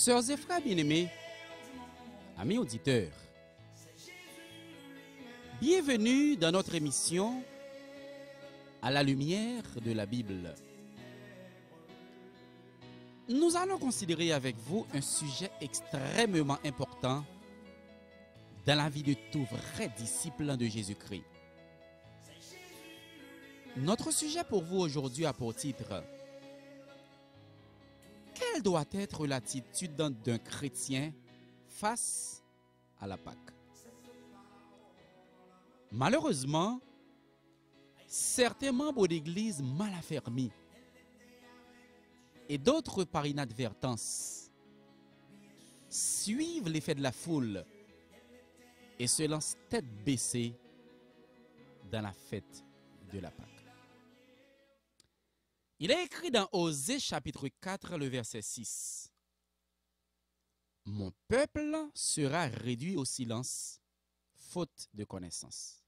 Sœurs et frères bien-aimés, amis auditeurs, bienvenue dans notre émission À la lumière de la Bible. Nous allons considérer avec vous un sujet extrêmement important dans la vie de tout vrai disciple de Jésus-Christ. Notre sujet pour vous aujourd'hui a pour titre « Quelle doit être l'attitude d'un chrétien face à la Pâque ?» Malheureusement, certains membres d'église mal affermis et d'autres par inadvertance suivent l'effet de la foule et se lancent tête baissée dans la fête de la Pâque. Il est écrit dans Osée chapitre 4, le verset 6. « Mon peuple sera réduit au silence, faute de connaissance. »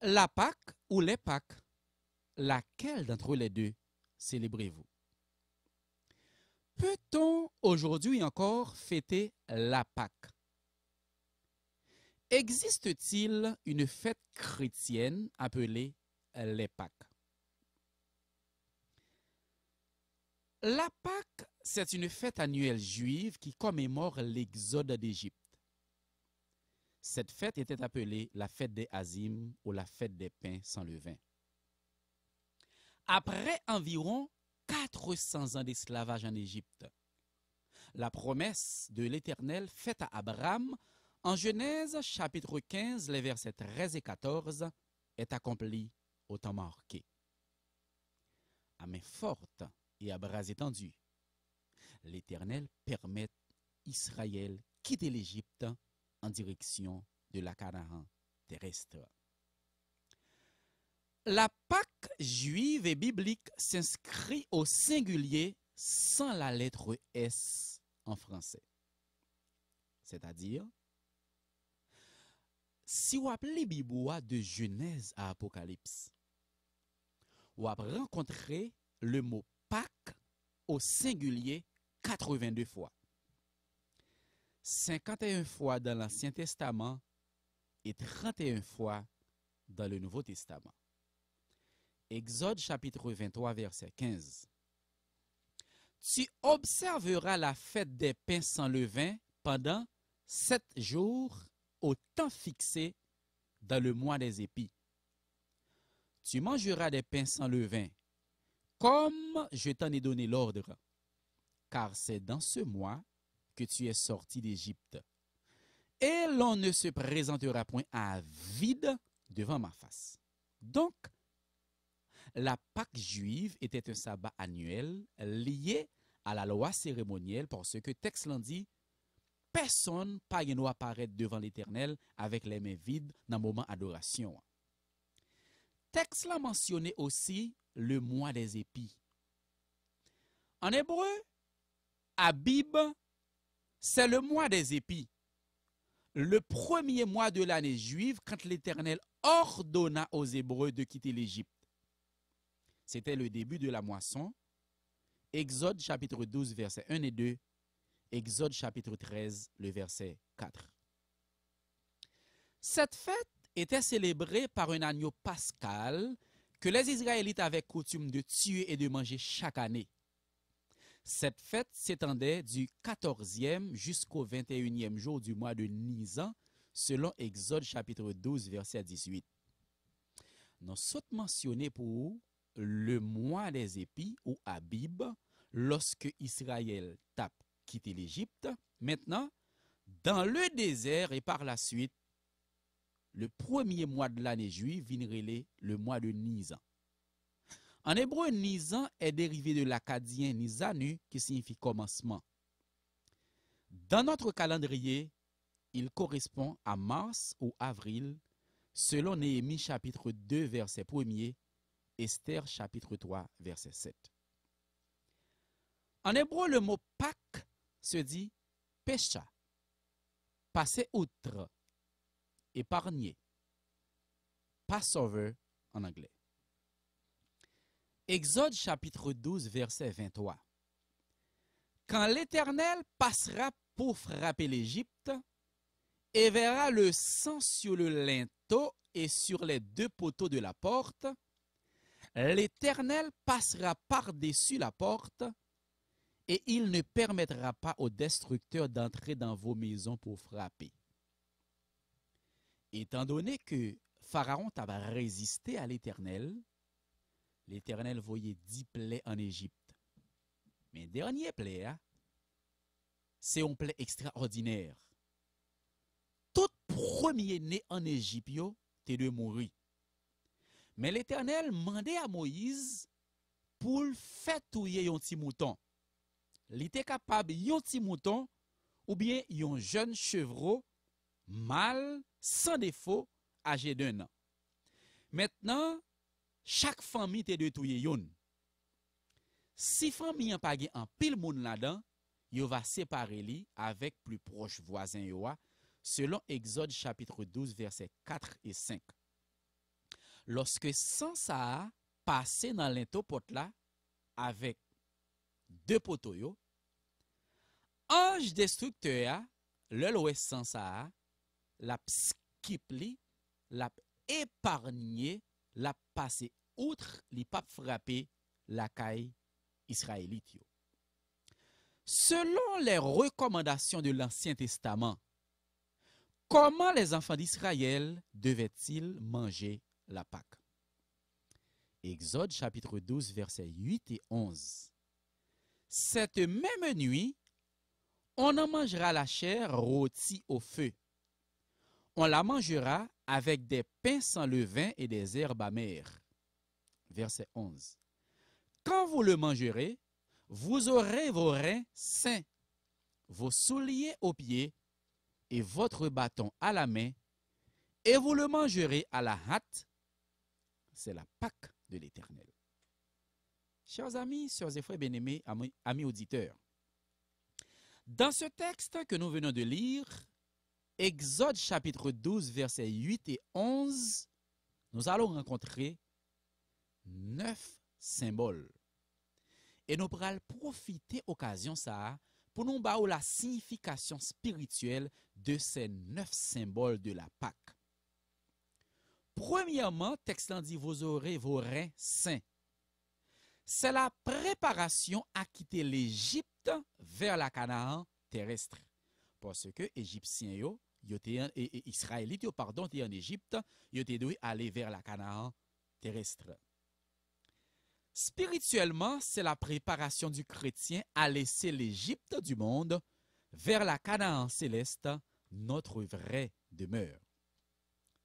La Pâque ou les Pâques, laquelle d'entre les deux célébrez-vous? Peut-on aujourd'hui encore fêter la Pâque? Existe-t-il une fête chrétienne appelée les Pâques? La Pâque, c'est une fête annuelle juive qui commémore l'exode d'Égypte. Cette fête était appelée la fête des Azim ou la fête des pains sans levain. Après environ 400 ans d'esclavage en Égypte, la promesse de l'Éternel faite à Abraham en Genèse chapitre 15, les versets 13 et 14 est accomplie au temps marqué. À main forte et à bras étendus, l'Éternel permet Israël quitter l'Égypte en direction de la Canaan terrestre. La Pâque juive et biblique s'inscrit au singulier sans la lettre S en français. C'est-à-dire, si vous appelez Biboua de Genèse à Apocalypse, vous rencontrez le mot Pâque au singulier 82 fois. 51 fois dans l'Ancien Testament et 31 fois dans le Nouveau Testament. Exode chapitre 23, verset 15. Tu observeras la fête des pains sans levain pendant 7 jours au temps fixé dans le mois des épis. Tu mangeras des pains sans levain, comme je t'en ai donné l'ordre, car c'est dans ce mois que tu es sorti d'Égypte. Et l'on ne se présentera point à vide devant ma face. Donc, la Pâque juive était un sabbat annuel lié à la loi cérémonielle parce que texte l'en dit, personne pas doit apparaître devant l'Éternel avec les mains vides dans le moment d'adoration. Texte l'a mentionné aussi le mois des épis. En hébreu, Abib, c'est le mois des épis, le premier mois de l'année juive quand l'Éternel ordonna aux Hébreux de quitter l'Égypte. C'était le début de la moisson. Exode chapitre 12, versets 1 et 2. Exode chapitre 13, le verset 4. Cette fête était célébrée par un agneau pascal que les Israélites avaient coutume de tuer et de manger chaque année. Cette fête s'étendait du 14e jusqu'au 21e jour du mois de Nisan, selon Exode chapitre 12, verset 18. Nous sommes mentionnés pour le mois des épis ou Abib, lorsque Israël tape quitté l'Égypte. Maintenant, dans le désert et par la suite, le premier mois de l'année juive viendrait le mois de Nisan. En hébreu, Nisan est dérivé de l'acadien Nisanu, qui signifie commencement. Dans notre calendrier, il correspond à mars ou avril, selon Néhémie chapitre 2, verset 1er, Esther chapitre 3, verset 7. En hébreu, le mot Pâques se dit pécha, passer outre, épargner, Passover en anglais. Exode chapitre 12, verset 23. Quand l'Éternel passera pour frapper l'Égypte et verra le sang sur le linteau et sur les deux poteaux de la porte, l'Éternel passera par-dessus la porte et il ne permettra pas aux destructeurs d'entrer dans vos maisons pour frapper. Étant donné que Pharaon avait résisté à l'Éternel, l'Éternel voyait 10 plaies en Égypte. Mais dernier plaie, c'est une plaie extraordinaire. Tout premier-né en Égypte, t'es de mourir. Mais l'Éternel mandait à Moïse pour faire touiller un petit mouton. Il était capable un petit mouton ou bien un jeune chevreau mâle sans défaut âgé d'1 an. Maintenant, chaque famille te de touyer yon. Si famille n'a pas en pile moun là-dedans, yo va séparer li avec plus proche voisin yo selon Exode chapitre 12 versets 4 et 5. Lorsque sang ça a passé dans l'into pot là avec 2 poteaux yo, ange destructeur le loè sang ça a la skip li, la épargné, la passé outre li pas frapper la caille israélite yo. Selon les recommandations de l'Ancien Testament, comment les enfants d'Israël devaient-ils manger la Pâque? Exode chapitre 12 versets 8 et 11. Cette même nuit, on en mangera la chair rôtie au feu. On la mangera avec des pains sans levain et des herbes amères. Verset 11. Quand vous le mangerez, vous aurez vos reins sains, vos souliers aux pieds et votre bâton à la main, et vous le mangerez à la hâte. C'est la Pâque de l'Éternel. Chers amis, sœurs et frères bien-aimés, amis auditeurs, dans ce texte que nous venons de lire, Exode chapitre 12, versets 8 et 11, nous allons rencontrer 9 symboles. Et nous pourrons profiter occasion ça pour nous voir la signification spirituelle de ces 9 symboles de la Pâque. Premièrement, texte dit vous aurez vos reins sains. C'est la préparation à quitter l'Égypte vers la Canaan terrestre. Parce que Égyptiens et Israélites pardon, en Égypte, ils étaient dû aller vers la Canaan terrestre. Spirituellement, c'est la préparation du chrétien à laisser l'Égypte du monde vers la Canaan céleste, notre vraie demeure.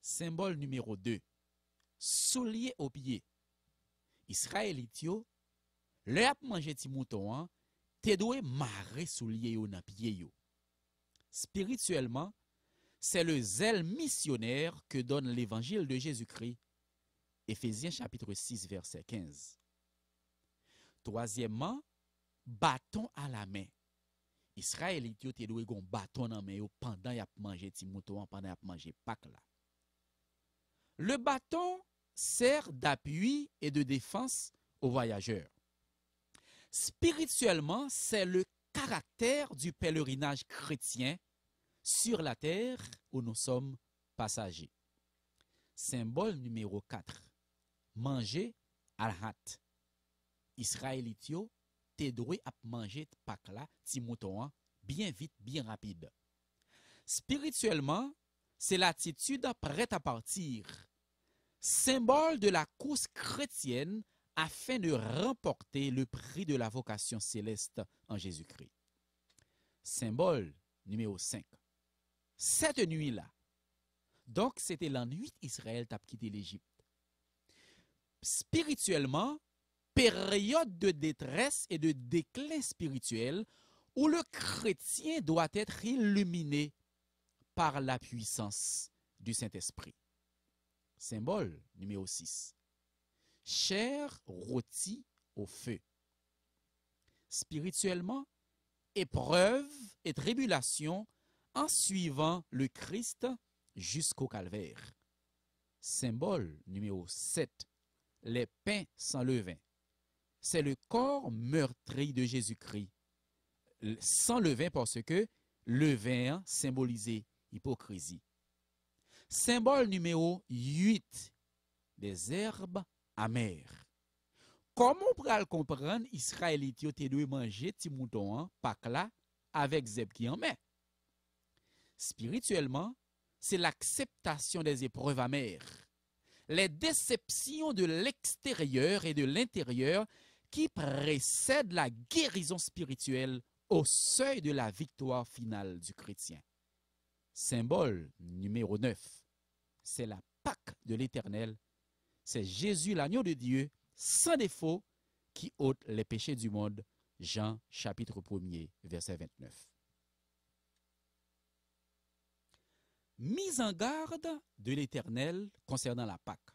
Symbole numéro 2. Souliers aux pieds. Israélites, le ap manje ti mouton, te doit marrer souliers yo nan pied yo. Spirituellement, c'est le zèle missionnaire que donne l'évangile de Jésus-Christ. Éphésiens chapitre 6 verset 15. Troisièmement, bâton à la main. Israélite yo te doit gon bâton dans main yo pendant y a mangé ti mouton, pendant y a mangé Pâques là. Le bâton sert d'appui et de défense aux voyageurs. Spirituellement, c'est le caractère du pèlerinage chrétien sur la terre où nous sommes passagers. Symbole numéro 4. Manger à la hâte. Israélite yo te doué à manger Pâques là, ti mouton, bien vite, bien rapide. Spirituellement, c'est l'attitude prête à partir. Symbole de la course chrétienne afin de remporter le prix de la vocation céleste en Jésus-Christ. Symbole numéro 5. Cette nuit-là, donc c'était la nuit Israël t'a quitté l'Égypte. Spirituellement, période de détresse et de déclin spirituel où le chrétien doit être illuminé par la puissance du Saint-Esprit. Symbole numéro 6. Chair rôtie au feu. Spirituellement, épreuve et tribulation en suivant le Christ jusqu'au calvaire. Symbole numéro 7. Les pains sans levain. C'est le corps meurtri de Jésus-Christ. sans levain parce que le vin symbolisait hypocrisie. Symbole numéro 8, des herbes amères. Comment on peut comprendre Israélite yo te dû manger ti mouton Pâques là avec zeb qui en met? Spirituellement, c'est l'acceptation des épreuves amères, les déceptions de l'extérieur et de l'intérieur qui précèdent la guérison spirituelle au seuil de la victoire finale du chrétien. Symbole numéro 9, c'est la Pâque de l'Éternel. C'est Jésus, l'agneau de Dieu, sans défaut, qui ôte les péchés du monde. Jean chapitre 1er, verset 29. Mise en garde de l'Éternel concernant la Pâque.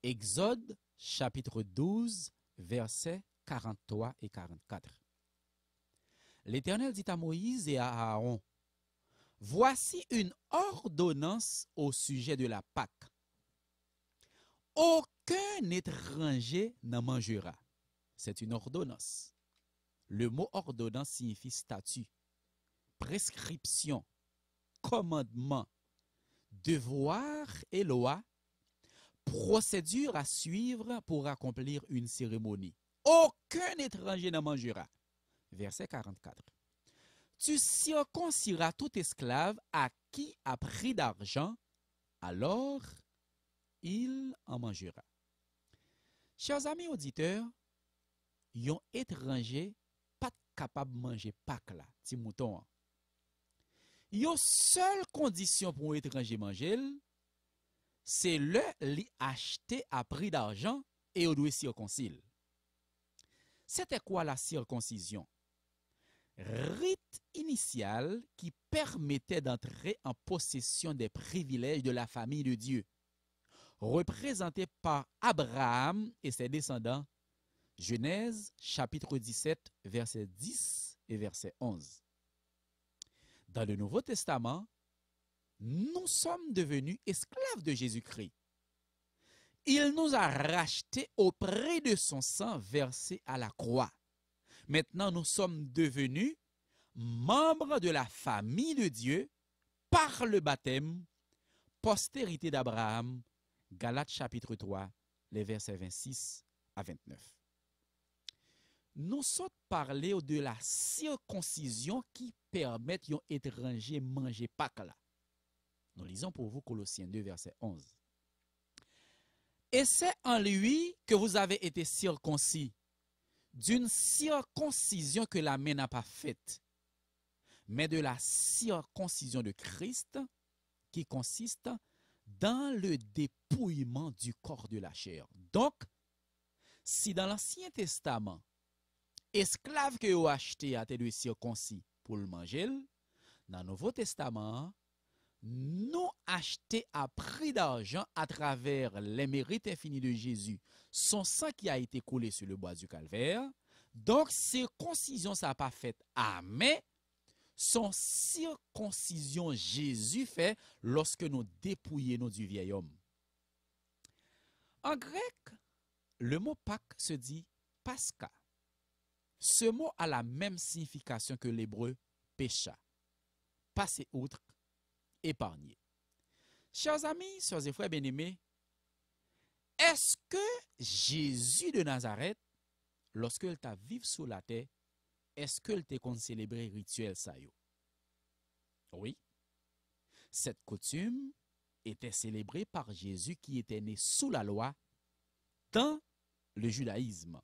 Exode chapitre 12, versets 43 et 44. L'Éternel dit à Moïse et à Aaron, « Voici une ordonnance au sujet de la Pâque. Aucun étranger n'en mangera. » C'est une ordonnance. Le mot ordonnance signifie statut, prescription, commandement, devoir et loi, procédure à suivre pour accomplir une cérémonie. Aucun étranger n'en mangera. Verset 44. Tu circonciras tout esclave à qui a pris d'argent, alors il en mangera. Chers amis auditeurs, yon étranger pas capable de manger Pâques là, ti mouton. Yon seule condition pour un étranger manger, c'est le li acheter à prix d'argent et on doit circoncile. C'était quoi la circoncision? Rite initial qui permettait d'entrer en possession des privilèges de la famille de Dieu, représenté par Abraham et ses descendants. Genèse chapitre 17, verset 10 et verset 11. Dans le Nouveau Testament, nous sommes devenus esclaves de Jésus-Christ. Il nous a rachetés au prix de son sang versé à la croix. Maintenant, nous sommes devenus membres de la famille de Dieu par le baptême, postérité d'Abraham. Galates chapitre 3, les versets 26 à 29. Nous sommes parlé de la circoncision qui permet aux étrangers de manger Pâques là. Nous lisons pour vous Colossiens 2, verset 11. Et c'est en lui que vous avez été circoncis, d'une circoncision que la main n'a pas faite, mais de la circoncision de Christ qui consiste dans le dépouillement du corps de la chair. Donc, si dans l'Ancien Testament, esclave que vous achetez a été circoncis pour le manger, dans le Nouveau Testament, nous achetés à prix d'argent à travers les mérites infinis de Jésus, son sang qui a été coulé sur le bois du calvaire. Donc, circoncision, ça n'a pas fait mais son circoncision Jésus fait lorsque nous dépouillons du vieil homme. En grec, le mot Pâques se dit Pascha. Ce mot a la même signification que l'hébreu pécha, passer outre, épargner. Chers amis, chers et frères bien-aimés, est-ce que Jésus de Nazareth, lorsqu'il t'a vécu sur la terre, est-ce qu'il t'a qu'on célébrer rituel ça yo? Oui. Cette coutume était célébrée par Jésus qui était né sous la loi dans le judaïsme.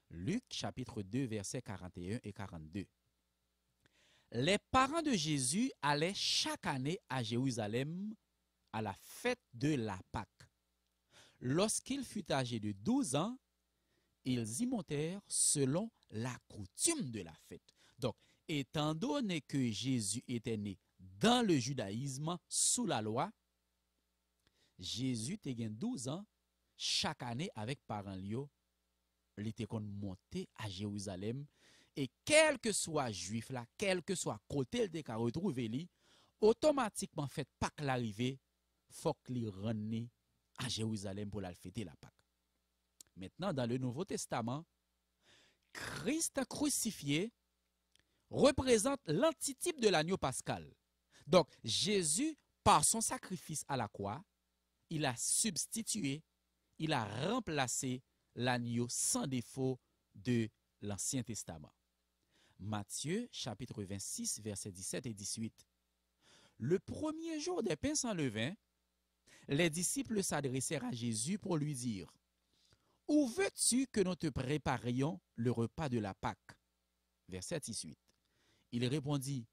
Luc chapitre 2 versets 41 et 42. Les parents de Jésus allaient chaque année à Jérusalem à la fête de la Pâque. Lorsqu'il fut âgé de 12 ans, ils y montèrent selon la coutume de la fête. Donc, étant donné que Jésus était né dans le judaïsme sous la loi, Jésus était 12 ans, chaque année avec parents liés, il était monté à Jérusalem. Et quel que soit juif là, quel que soit côté il était retrouvé li, automatiquement fait Pâques l'arrivée, faut qu'il rentre à Jérusalem pour la fêter la Pâque. Maintenant dans le Nouveau Testament, Christ crucifié représente l'antitype de l'agneau pascal. Donc, Jésus, par son sacrifice à la croix, il a substitué, il a remplacé l'agneau sans défaut de l'Ancien Testament. Matthieu, chapitre 26, versets 17 et 18. Le premier jour des pains sans levain, les disciples s'adressèrent à Jésus pour lui dire: Où veux-tu que nous te préparions le repas de la Pâque? Verset 18. Il répondit: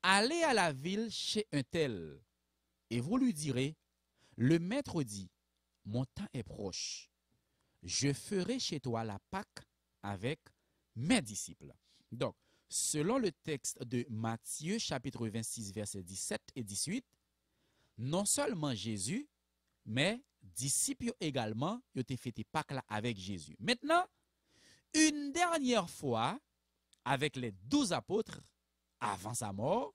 Allez à la ville chez un tel, et vous lui direz: Le maître dit, mon temps est proche. Je ferai chez toi la Pâque avec mes disciples. Donc, selon le texte de Matthieu, chapitre 26, versets 17 et 18, non seulement Jésus, mais disciples également, ils ont fêté Pâques là avec Jésus. Maintenant, une dernière fois, avec les 12 apôtres, avant sa mort,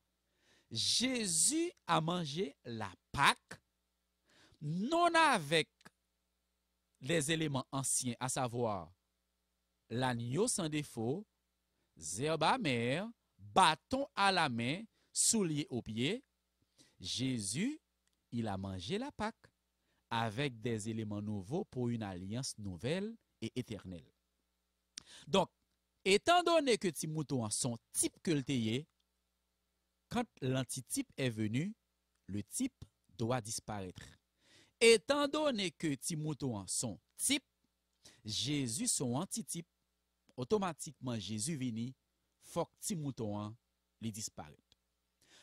Jésus a mangé la Pâque, non avec les éléments anciens, à savoir l'agneau sans défaut, zerbe amère, bâton à la main, souliers aux pieds. Jésus, il a mangé la Pâque avec des éléments nouveaux pour une alliance nouvelle et éternelle. Donc, étant donné que ti mouton son type que le teye, quand l'antitype est venu, le type doit disparaître. Étant donné que ti mouton son type, Jésus son antitype, automatiquement Jésus vini, faut que ti mouton li disparaît.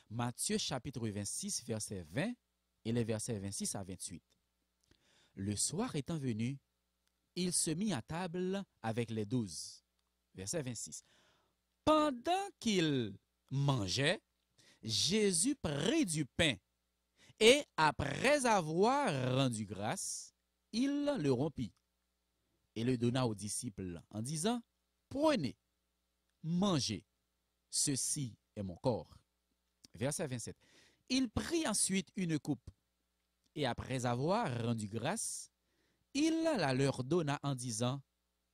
Matthieu chapitre 26, verset 20 et les versets 26 à 28. Le soir étant venu, il se mit à table avec les 12. Verset 26. Pendant qu'il mangeait, Jésus prit du pain et après avoir rendu grâce, il le rompit et le donna aux disciples en disant: Prenez, mangez, ceci est mon corps. Verset 27. Il prit ensuite une coupe et après avoir rendu grâce, il la leur donna en disant: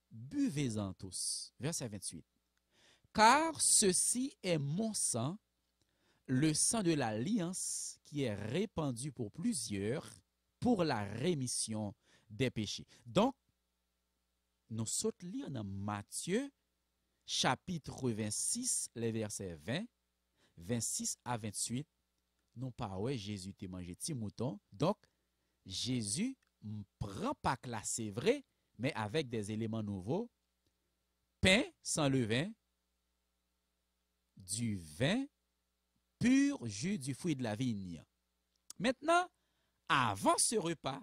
Buvez-en tous. Verset 28. Car ceci est mon sang, le sang de l'alliance qui est répandu pour plusieurs pour la rémission des péchés. Donc, nous sautons lire dans Matthieu, chapitre 26, les versets 20, 26 à 28. Non pas, ouais, Jésus t'a mangé petit mouton. Donc, Jésus prend Pâques là, c'est vrai, mais avec des éléments nouveaux. Pain sans levain, du vin, pur jus du fruit de la vigne. Maintenant, avant ce repas,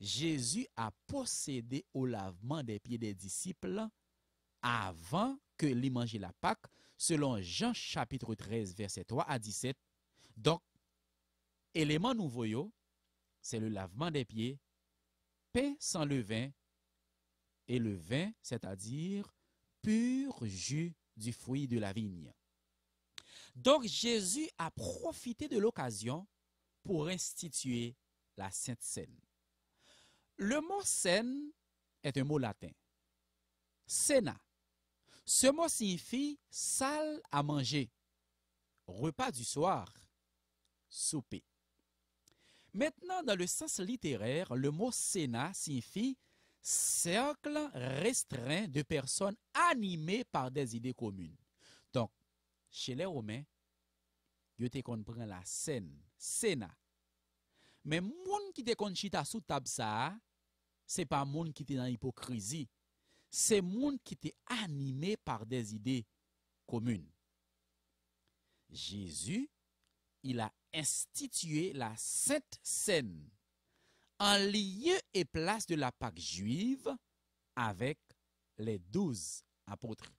Jésus a procédé au lavement des pieds des disciples avant que lui mange la Pâque, selon Jean chapitre 13, verset 3 à 17. Donc, élément nouveau, c'est le lavement des pieds, pain sans levain, et le vin, c'est-à-dire pur jus du fruit de la vigne. Donc, Jésus a profité de l'occasion pour instituer la Sainte Seine. Le mot Seine est un mot latin. Cena. Ce mot signifie salle à manger, repas du soir, souper. Maintenant, dans le sens littéraire, le mot Sénat signifie cercle restreint de personnes animées par des idées communes. Donc, chez les Romains, ils te comprennent la scène, Sénat. Mais moun qui te kon chita sous table ça, c'est pas moun qui te dans hypocrisie. C'est moun qui te animé par des idées communes. Jésus, il a institué la Sainte Seine en lieu et place de la Pâque juive avec les 12 apôtres.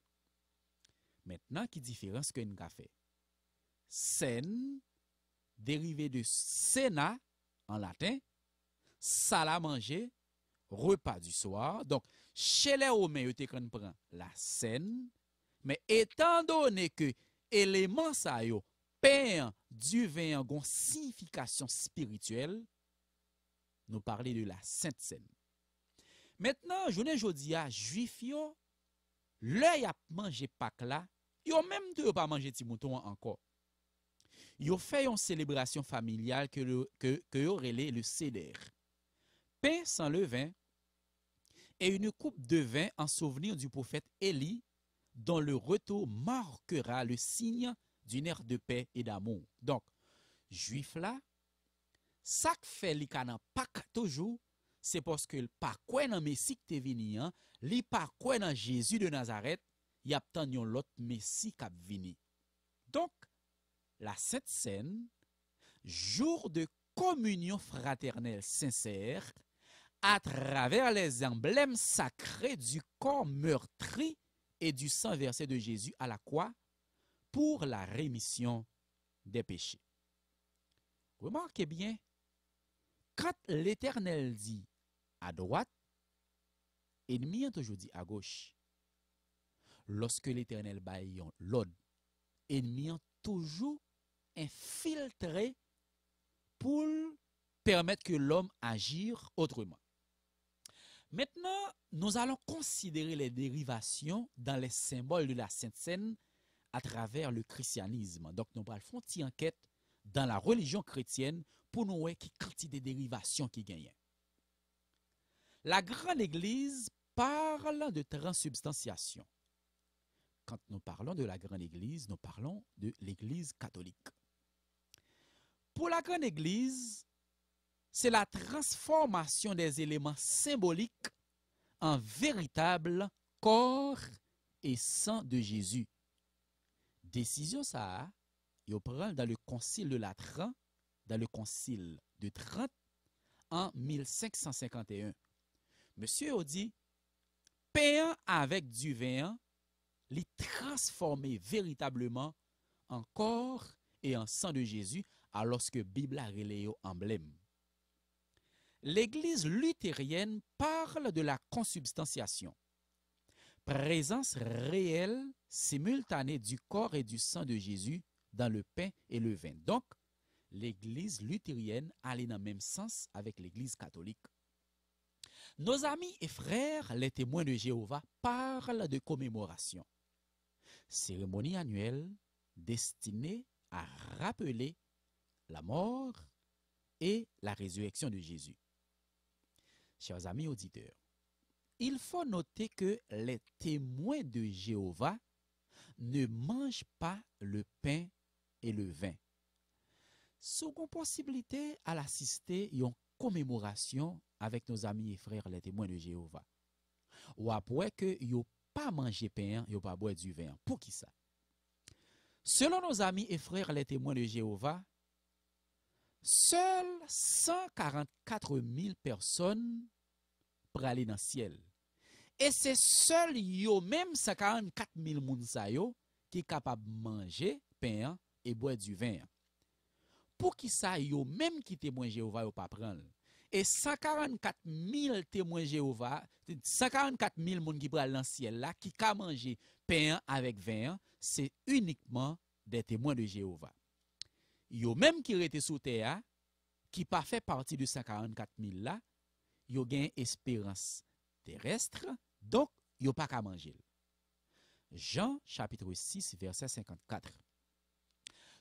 Maintenant, qui différence que nous avons fait? Seine, dérivé de Sénat en latin, salle à manger, repas du soir. Donc, chez les Romains, ils prennent la Seine, mais étant donné que élément ça yo, pain, du vin, ont signification spirituelle, nous parlons de la Sainte Seine. Maintenant, je ne dis à juif yo, l'œil a mangé Pâques là, Yo même de pas manger ti mouton encore. Yo fait une célébration familiale que yo relé le seder. Pain sans levain et une coupe de vin en souvenir du prophète Élie, dont le retour marquera le signe d'une ère de paix et d'amour. Donc, juif là, ça fait li kana Pâques toujours, c'est parce que pas quoi dans Messie qui te vini, li pas quoi dans Jésus de Nazareth, y a tant yon l'autre Messie qui vini. Donc, la Sainte Seine, jour de communion fraternelle sincère, à travers les emblèmes sacrés du corps meurtri et du sang versé de Jésus à la croix pour la rémission des péchés. Remarquez bien, quand l'Éternel dit à droite, ennemi a toujours dit à gauche. Lorsque l'Éternel baille l'ordre, ennemi a toujours infiltré pour permettre que l'homme agisse autrement. Maintenant, nous allons considérer les dérivations dans les symboles de la Sainte Seine à travers le christianisme. Donc, nous allons faire une enquête dans la religion chrétienne pour nous voir qui quantité de dérivations qui gagnent. La grande église parle de transubstantiation. Quand nous parlons de la grande église, nous parlons de l'église catholique. Pour la grande église, c'est la transformation des éléments symboliques en véritable corps et sang de Jésus. Décision ça, il prend dans le concile de Latran, dans le concile de Trente, en 1551. Monsieur a dit, pain avec du vin, les transformer véritablement en corps et en sang de Jésus, alors que la Bible a relayé emblème. L'Église luthérienne parle de la consubstantiation, présence réelle, simultanée du corps et du sang de Jésus dans le pain et le vin. Donc, l'Église luthérienne allait dans le même sens avec l'Église catholique. Nos amis et frères, les témoins de Jéhovah, parlent de commémoration, cérémonie annuelle destinée à rappeler la mort et la résurrection de Jésus. Chers amis auditeurs, il faut noter que les témoins de Jéhovah ne mangent pas le pain et le vin. Second possibilité à l'assister à une commémoration avec nos amis et frères les témoins de Jéhovah. Ou après que yo pas manger pain, yo pas boire du vin. Pour qui ça? Selon nos amis et frères les témoins de Jéhovah, seuls 144 000 personnes pour aller dans le ciel. Et c'est seul yo même 144 000 moun qui est capable de manger pain et boire du vin. Pour qui ça yo même qui témoin Jéhovah yo pas prendre. Et 144 000 témoins Jéhovah, 144 000 moun qui pral dans le ciel là qui ka manger pain avec vin, c'est uniquement des témoins de Jéhovah. Yo même qui rete sous terre qui pas fait partie de 144 000 là, yo gen espérance terrestre, donc yo pas qu'à manger. Jean chapitre 6 verset 54.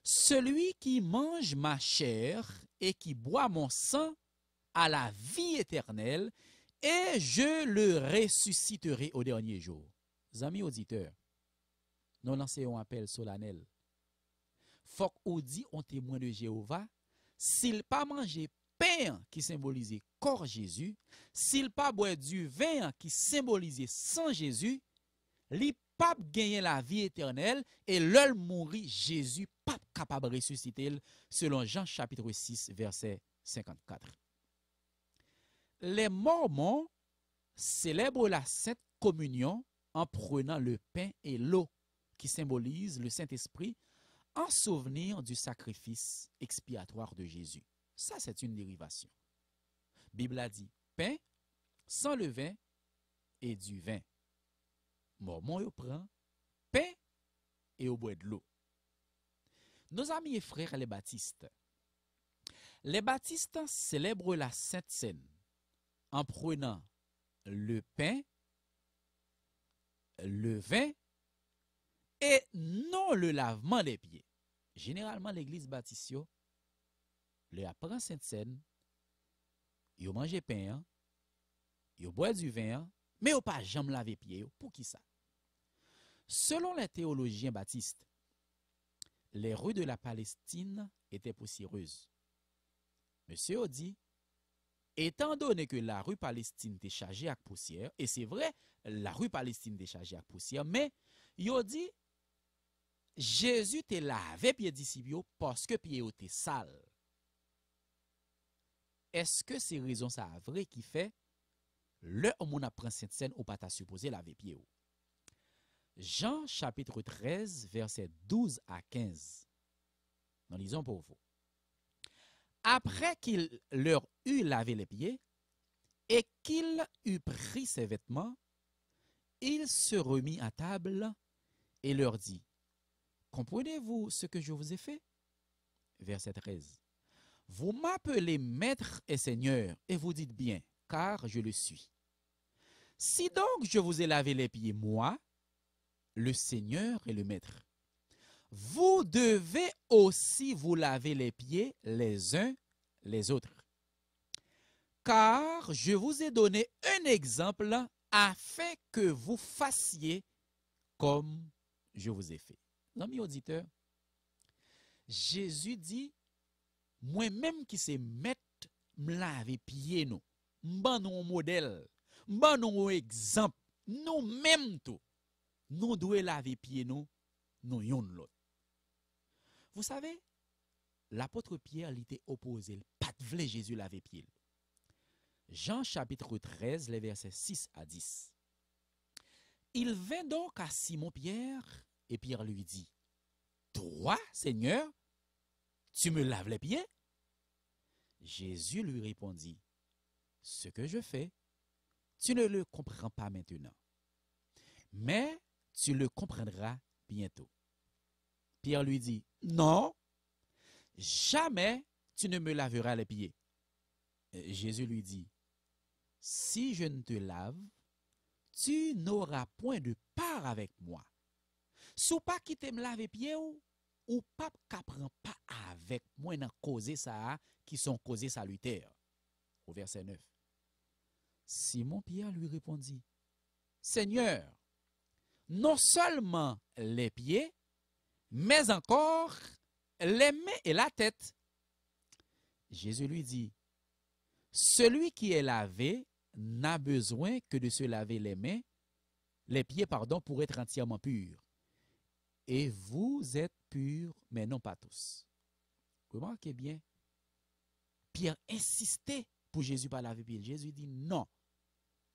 Celui qui mange ma chair et qui boit mon sang a la vie éternelle, et je le ressusciterai au dernier jour. Amis auditeurs, nous lançons un appel solennel. Faut qu'on dit on témoin de Jéhovah, s'il pas manger pain qui symbolisait corps Jésus, s'il pas boire du vin qui symbolisait sang Jésus, li pas gagner la vie éternelle et l'heure mourir Jésus pas capable de ressusciter selon Jean chapitre 6 verset 54. Les Mormons célèbrent la Sainte Communion en prenant le pain et l'eau qui symbolisent le Saint-Esprit en souvenir du sacrifice expiatoire de Jésus. Ça, c'est une dérivation. La Bible a dit pain, sans levain et du vin. Mormon yo prend pain et au bois de l'eau. Nos amis et frères les baptistes célèbrent la Sainte Seine en prenant le pain, le vin et non le lavement des pieds. Généralement, l'église baptiste, le apprend Sainte Seine, yo mange pain, yo boit du vin, mais yo pas jamais laver pieds. Pour qui ça? Selon les théologiens baptistes, les rues de la Palestine étaient poussiéreuses. Monsieur a dit, étant donné que la rue Palestine était chargée avec poussière, et c'est vrai, la rue Palestine était chargée avec poussière, mais il a dit, Jésus te lavé pied disciples parce que pied était sale. Est-ce que c'est raison ça vrai qui fait le on apprend cette scène ou pas ta supposé laver pied? Jean chapitre 13 verset 12 à 15. Nous lisons pour vous. Après qu'il leur eut lavé les pieds et qu'il eut pris ses vêtements, il se remit à table et leur dit, comprenez-vous ce que je vous ai fait? Verset 13. Vous m'appelez maître et seigneur et vous dites bien, car je le suis. Si donc je vous ai lavé les pieds, moi, le Seigneur et le maître, vous devez aussi vous laver les pieds les uns les autres. Car je vous ai donné un exemple afin que vous fassiez comme je vous ai fait. Amis auditeurs, Jésus dit, moi-même qui sais mettre me laver pieds nous, m'ban nous un modèle, m'ban nous un exemple, nous même tout, nous devons laver pieds nous yon l'autre. Vous savez, l'apôtre Pierre l'était opposé, pas de vle Jésus laver pieds. Jean chapitre 13, les versets 6 à 10. Il vint donc à Simon-Pierre et Pierre lui dit, toi, Seigneur, tu me laves les pieds? Jésus lui répondit, ce que je fais, tu ne le comprends pas maintenant, mais tu le comprendras bientôt. Pierre lui dit, non, jamais tu ne me laveras les pieds. Jésus lui dit, si je ne te lave, tu n'auras point de part avec moi. Sou pas quitter me laver pieds ou pas qu'apprend pas avec moi dans causer ça qui sont causés salutaires. Au verset 9. Simon Pierre lui répondit, Seigneur, non seulement les pieds, mais encore les mains et la tête. Jésus lui dit, celui qui est lavé n'a besoin que de se laver les pieds, pour être entièrement pur. Et vous êtes purs, mais non pas tous. Remarquez bien, Pierre insistait pour Jésus pas laver pied. Jésus dit non,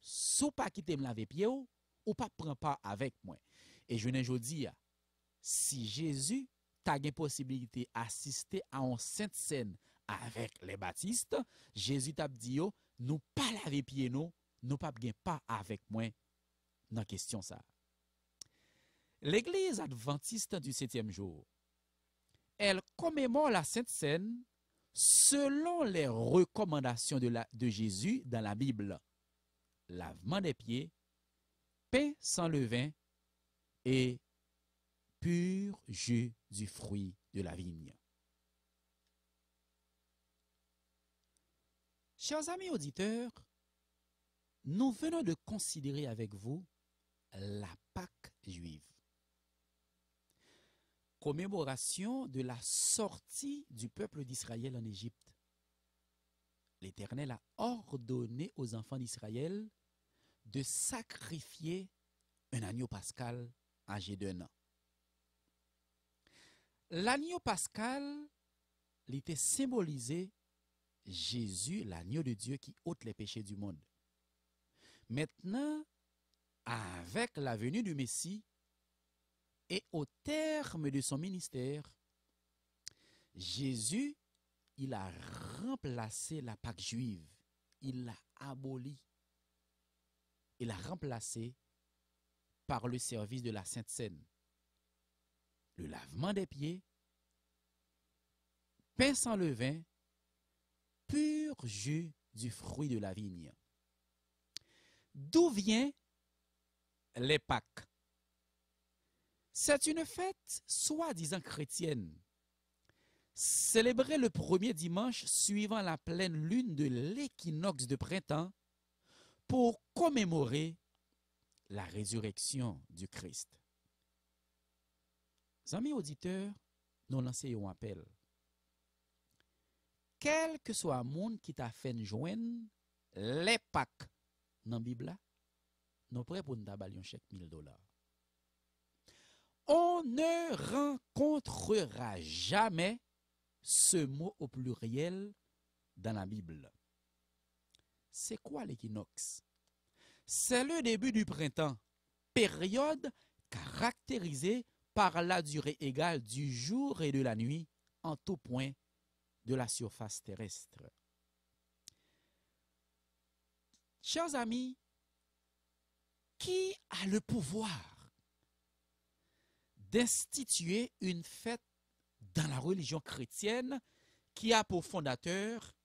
sous pas quitter me laver pied ou pas prend pas avec moi. Et je ne dis, si Jésus t'a une possibilité d'assister à une sainte scène avec les baptistes, Jésus t'a dit, nous pas laver pied nous pas gen pas avec moi dans question ça. L'église adventiste du 7e jour, elle commémore la sainte scène selon les recommandations de Jésus dans la Bible. Lavement des pieds, pain sans levain et pur jus du fruit de la vigne. Chers amis auditeurs, nous venons de considérer avec vous la Pâque juive. Commémoration de la sortie du peuple d'Israël en Égypte. L'Éternel a ordonné aux enfants d'Israël de sacrifier un agneau pascal âgé d'1 an. L'agneau pascal était symbolisé Jésus, l'agneau de Dieu qui ôte les péchés du monde. Maintenant, avec la venue du Messie et au terme de son ministère, Jésus, il a remplacé la Pâque juive. Il l'a abolie. Il l'a remplacé par le service de la Sainte Seine. Le lavement des pieds, pain sans levain, pur jus du fruit de la vigne. D'où vient les Pâques? C'est une fête soi-disant chrétienne, célébrée le premier dimanche suivant la pleine lune de l'équinoxe de printemps pour commémorer la résurrection du Christ. Amis auditeurs, nous lançons un appel. Quel que soit le monde qui t'a fait joindre les Pâques dans la Bible, nous sommes prêts pour nous taballer un chèque $1000. On ne rencontrera jamais ce mot au pluriel dans la Bible. C'est quoi l'équinoxe? C'est le début du printemps, période caractérisée par la durée égale du jour et de la nuit en tout point de la surface terrestre. Chers amis, qui a le pouvoir d'instituer une fête dans la religion chrétienne qui a pour fondateur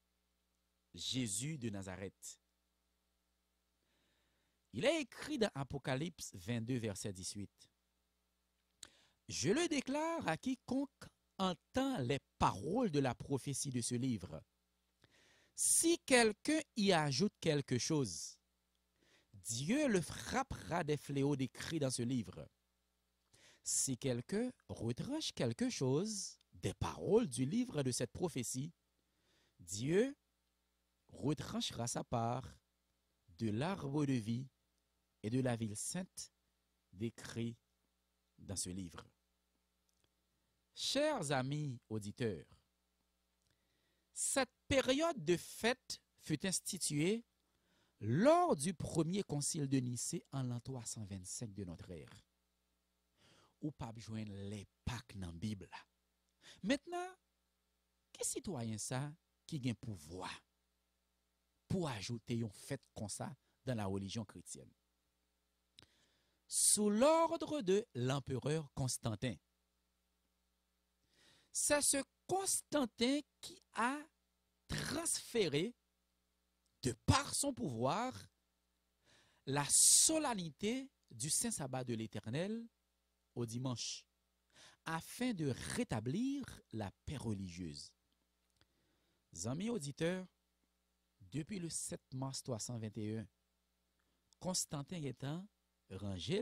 Jésus de Nazareth? Il est écrit dans Apocalypse 22, verset 18. Je le déclare à quiconque entend les paroles de la prophétie de ce livre. Si quelqu'un y ajoute quelque chose, Dieu le frappera des fléaux décrits dans ce livre. Si quelqu'un retranche quelque chose des paroles du livre de cette prophétie, Dieu retranchera sa part de l'arbre de vie et de la ville sainte décrits dans ce livre. Chers amis auditeurs, cette période de fête fut instituée lors du premier concile de Nicée en l'an 325 de notre ère. Ou pas joindre les Pâques dans la Bible. Maintenant, quel citoyen ça qui a un pouvoir pour ajouter une fête comme ça dans la religion chrétienne? Sous l'ordre de l'empereur Constantin. C'est ce Constantin qui a transféré, de par son pouvoir, la solennité du Saint Sabbat de l'Éternel au dimanche, afin de rétablir la paix religieuse. Amis auditeurs, depuis le 7 mars 321, Constantin étant rangé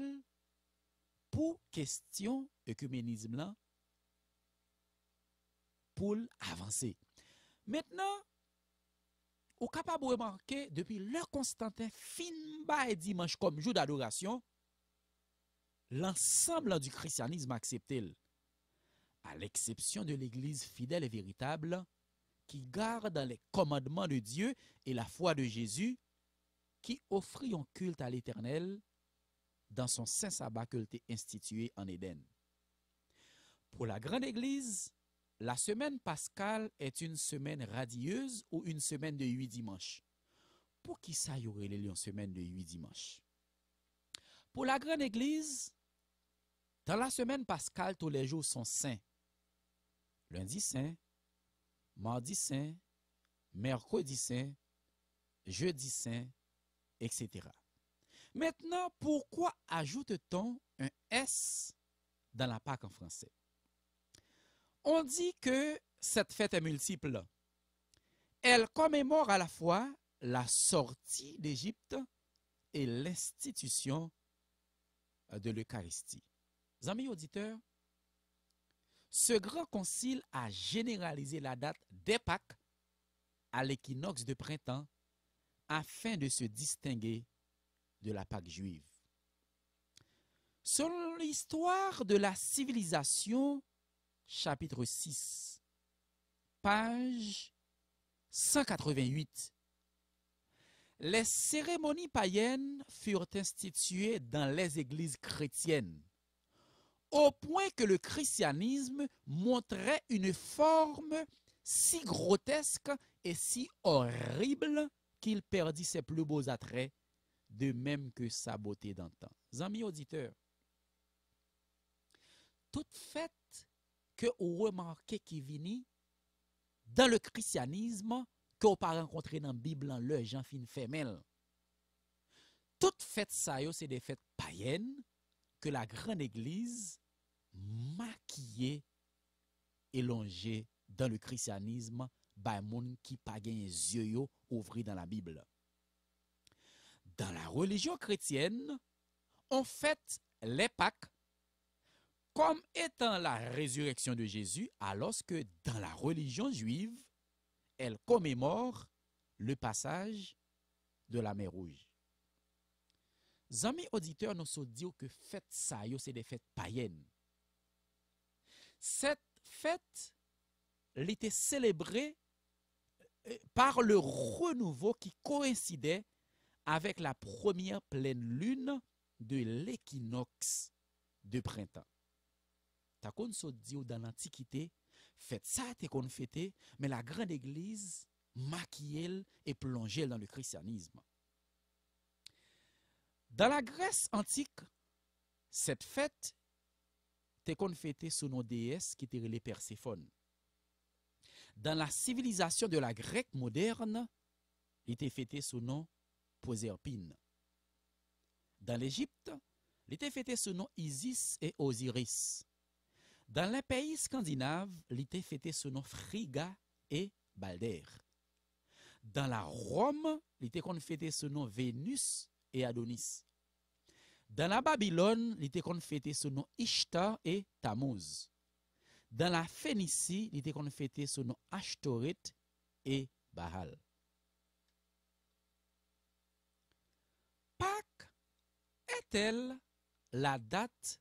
pour question œcuménisme là, pour avancer. Maintenant, au capable de remarquer, depuis le Constantin fin et dimanche comme jour d'adoration, l'ensemble du christianisme accepté, à l'exception de l'Église fidèle et véritable, qui garde les commandements de Dieu et la foi de Jésus, qui offrit un culte à l'Éternel dans son saint sabbat qu'il a institué en Éden. Pour la grande Église, la semaine pascale est une semaine radieuse ou une semaine de 8 dimanches. Pour qui ça y aurait une semaine de 8 dimanches? Pour la grande Église, dans la semaine pascale, tous les jours sont saints. Lundi saint, mardi saint, mercredi saint, jeudi saint, etc. Maintenant, pourquoi ajoute-t-on un S dans la Pâque en français? On dit que cette fête est multiple. Elle commémore à la fois la sortie d'Égypte et l'institution de l'Eucharistie. Amis auditeurs, ce grand concile a généralisé la date des Pâques à l'équinoxe de printemps afin de se distinguer de la Pâque juive. Selon l'histoire de la civilisation, chapitre 6, page 188, les cérémonies païennes furent instituées dans les églises chrétiennes, au point que le christianisme montrait une forme si grotesque et si horrible qu'il perdit ses plus beaux attraits, de même que sa beauté d'antan. Amis auditeurs, toute fête que vous remarquez qui vient dans le christianisme, que vous pas rencontré dans la Bible, le Jean fin femelle. Toute fête ça, c'est des fêtes païennes que la grande église maquillé et longé dans le christianisme par moun qui pa gen yeux yo ouvri dans la Bible. Dans la religion chrétienne, on fête les Pâques comme étant la résurrection de Jésus, alors que dans la religion juive, elle commémore le passage de la mer Rouge. Zami auditeurs nous sont dit que fête ça yo c'est des fêtes païennes. Cette fête elle était célébrée par le renouveau qui coïncidait avec la première pleine lune de l'équinoxe de printemps. Ta kon so di dans l'Antiquité, fête ça te kon fêté, mais la grande église maquillée et plongée dans le christianisme. Dans la Grèce antique, cette fête te kon fêté sous nos déesses qui étaient les Perséphone. Dans la civilisation de la Grecque moderne, il était fêté sous nom Proserpine. Dans l'Égypte, il était fêté sous nom Isis et Osiris. Dans les pays scandinaves, il était fêté sous nom Frigga et Balder. Dans la Rome, il était fêté sous nom Vénus et Adonis. Dans la Babylone, il était fêté sous nom Ishtar et Tammuz. Dans la Phénicie, il était fêté sous nom Ashtoreth et Baal. Pâques est-elle la date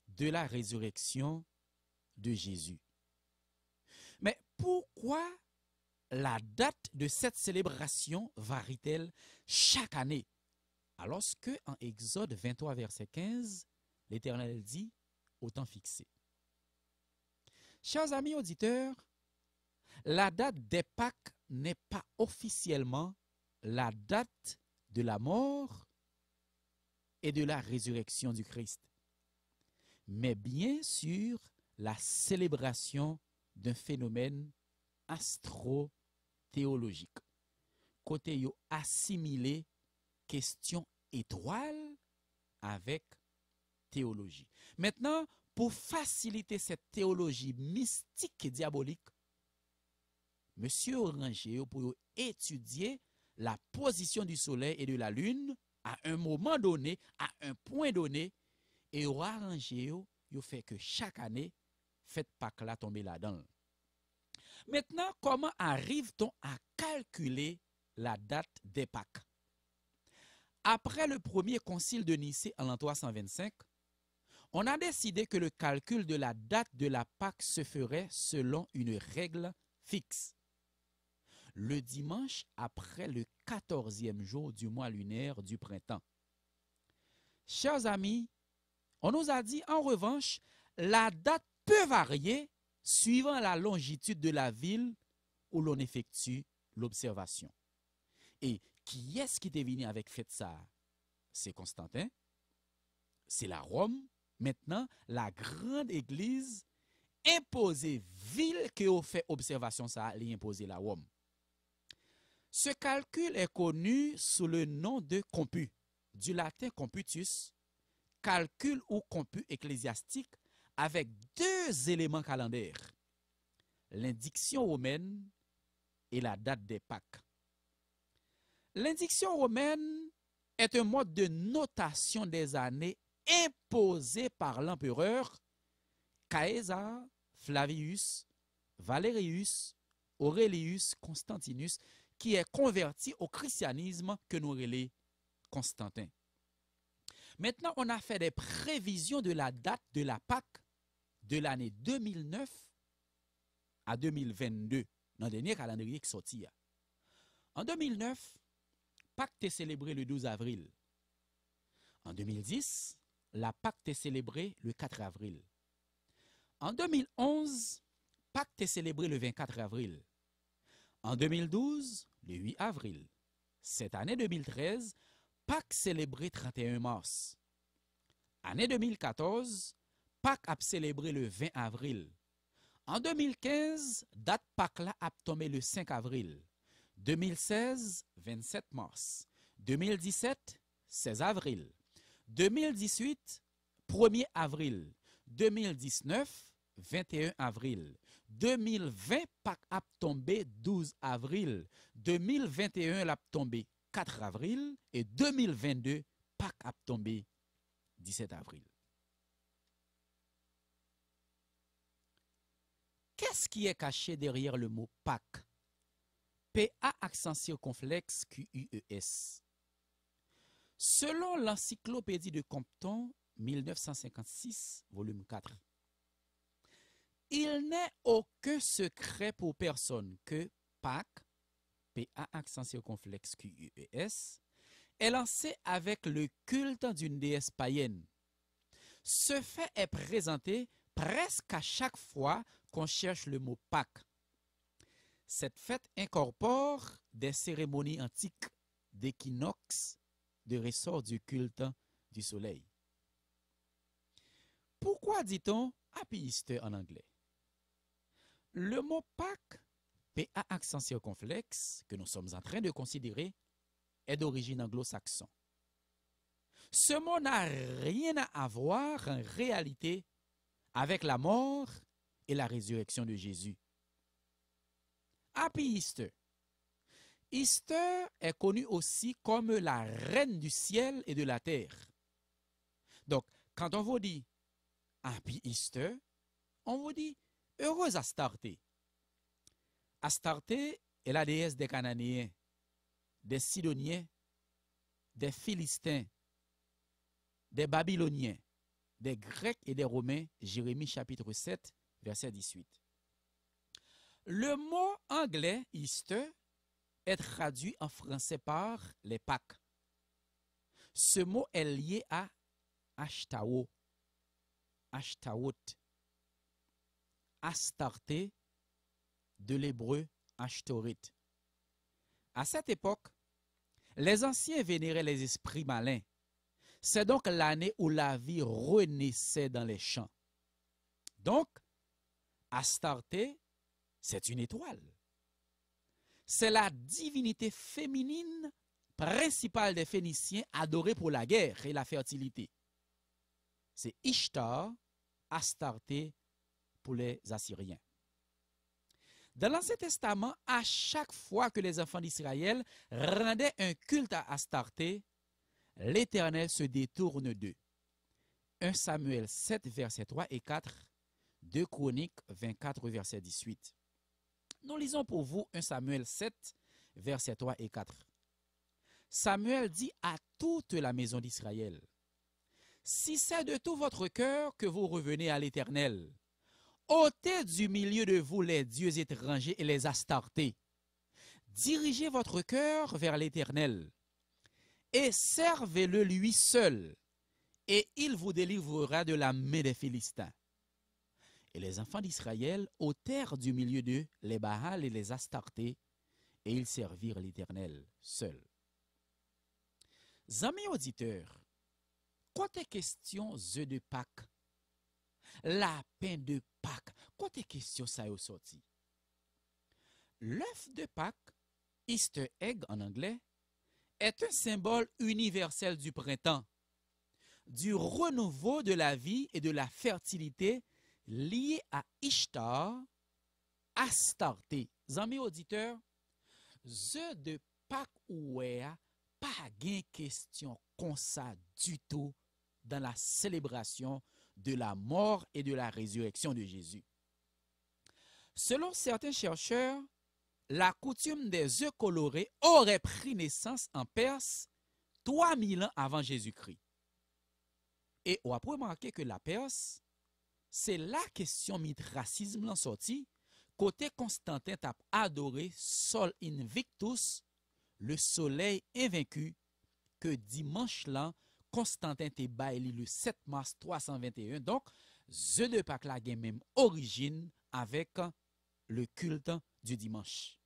de la résurrection de Jésus? Mais pourquoi la date de cette célébration varie-t-elle chaque année? Alors que en Exode 23, verset 15, l'Éternel dit au temps fixé. Chers amis auditeurs, la date des Pâques n'est pas officiellement la date de la mort et de la résurrection du Christ, mais bien sûr la célébration d'un phénomène astro-théologique. Côté yo assimilé question étoile avec théologie. Maintenant, pour faciliter cette théologie mystique et diabolique, Monsieur Oranger pour étudier la position du soleil et de la lune à un moment donné, à un point donné, et Oranger yo fait que chaque année, fête Pâques là tomber là-dedans. Maintenant, comment arrive-t-on à calculer la date des Pâques? Après le premier concile de Nicée en l'an 325, on a décidé que le calcul de la date de la Pâque se ferait selon une règle fixe. Le dimanche après le 14e jour du mois lunaire du printemps. Chers amis, on nous a dit en revanche, la date peut varier suivant la longitude de la ville où l'on effectue l'observation. Et qui est-ce qui est venu avec fête ça? C'est Constantin, c'est la Rome. Maintenant, la grande église imposée ville que vous fait observation ça, l'imposer la Rome. Ce calcul est connu sous le nom de comput, du latin computus, calcul ou comput ecclésiastique avec deux éléments calendaires, l'indiction romaine et la date des Pâques. L'indiction romaine est un mode de notation des années imposé par l'empereur Caesar, Flavius, Valerius, Aurelius, Constantinus, qui est converti au christianisme que nous relais Constantin. Maintenant, on a fait des prévisions de la date de la Pâque de l'année 2009 à 2022, dans le dernier calendrier qui sortit. En 2009, Pâques est célébré le 12 avril. En 2010, la Pâque est célébrée le 4 avril. En 2011, Pâques est célébré le 24 avril. En 2012, le 8 avril. Cette année 2013, Pâques célébré 31 mars. Année 2014, Pâques a célébré le 20 avril. En 2015, date Pâques là a tombé le 5 avril. 2016, 27 mars. 2017, 16 avril. 2018, 1er avril. 2019, 21 avril. 2020, Pâques a tombé 12 avril. 2021, l'a tombé 4 avril. Et 2022, Pâques a tombé 17 avril. Qu'est-ce qui est caché derrière le mot Pâques? P-A accent circonflexe Q-U-E-S. Selon l'encyclopédie de Compton, 1956, volume 4, il n'est aucun secret pour personne que Pâques, P-A accent circonflexe Q-U-E-S, est lancé avec le culte d'une déesse païenne. Ce fait est présenté presque à chaque fois qu'on cherche le mot Pâques. Cette fête incorpore des cérémonies antiques d'équinoxe, de ressort du culte du soleil. Pourquoi dit-on Happy Easter en anglais? Le mot Pâques, P-A accent circonflexe, que nous sommes en train de considérer, est d'origine anglo-saxon. Ce mot n'a rien à voir en réalité avec la mort et la résurrection de Jésus. Happy Easter. Easter est connu aussi comme la reine du ciel et de la terre. Donc, quand on vous dit Happy Easter, on vous dit heureuse Astarté. Astarté est la déesse des Cananéens, des Sidoniens, des Philistins, des Babyloniens, des Grecs et des Romains, Jérémie chapitre 7, verset 18. Le mot anglais Easter est traduit en français par les Pâques. Ce mot est lié à Ashtao, Ashtawot, Astarté, de l'hébreu Ashtorit. À cette époque, les anciens vénéraient les esprits malins. C'est donc l'année où la vie renaissait dans les champs. Donc, Astarté, c'est une étoile. C'est la divinité féminine principale des Phéniciens adorée pour la guerre et la fertilité. C'est Ishtar, Astarté pour les Assyriens. Dans l'Ancien Testament, à chaque fois que les enfants d'Israël rendaient un culte à Astarté, l'Éternel se détourne d'eux. 1 Samuel 7, versets 3 et 4, 2 Chroniques 24, verset 18. Nous lisons pour vous 1 Samuel 7, versets 3 et 4. Samuel dit à toute la maison d'Israël, « Si c'est de tout votre cœur que vous revenez à l'Éternel, ôtez du milieu de vous les dieux étrangers et les Astartés. Dirigez votre cœur vers l'Éternel et servez-le lui seul, et il vous délivrera de la main des Philistins. » Et les enfants d'Israël ôtèrent du milieu d'eux les Baals et les Astartés, et ils servirent l'Éternel seul. Amis auditeurs, côté question œufs de Pâques, lapin de Pâques, côté question ça est sorti. L'œuf de Pâques, Easter egg en anglais, est un symbole universel du printemps, du renouveau de la vie et de la fertilité lié à Ishtar, Astarté. Amis auditeurs, œufs de Pâques oué pas gain question comme ça du tout dans la célébration de la mort et de la résurrection de Jésus. Selon certains chercheurs, la coutume des œufs colorés aurait pris naissance en Perse 3000 ans avant Jésus-Christ. Et on a remarqué que la Perse, c'est la question mitracisme l'en sorti, côté Constantin t'a adoré Sol Invictus, le soleil invaincu, que dimanche là, Constantin te baili le 7 mars 321. Donc, œufs de Pâques la gen même origine avec le culte du dimanche.